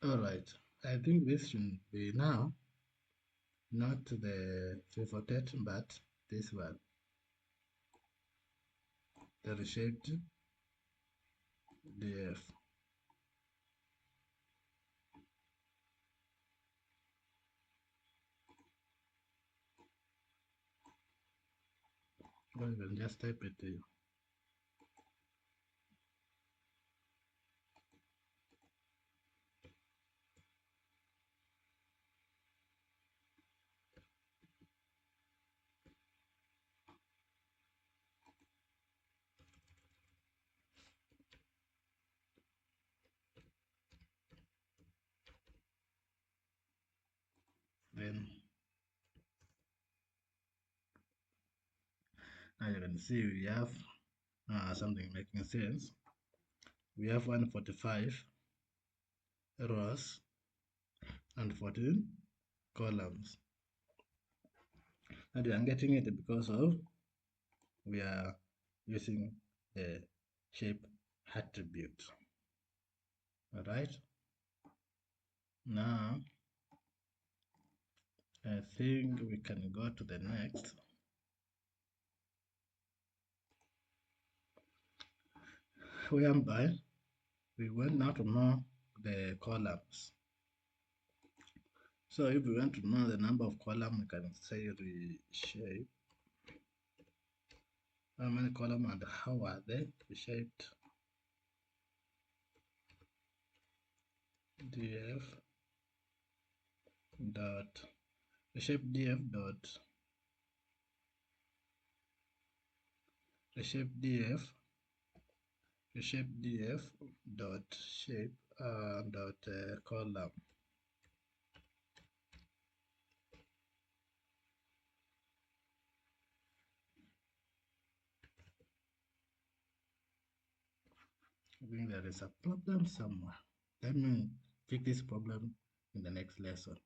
Alright, I think this should be now, not the favorite, but this one, the reshaped DF. Or you can just type it here. Then now you can see we have something making sense. We have 145 rows and 14 columns. And we are getting it because of we are using the shape attribute. Alright, now I think we can go to the next. Whereby we want now to know the columns. So if we want to know the number of columns, we can say reshape. How many columns and how are they reshaped? df dot reshape df dot reshape df dot shape dot column. I think there is a problem somewhere. Let me fix this problem in the next lesson.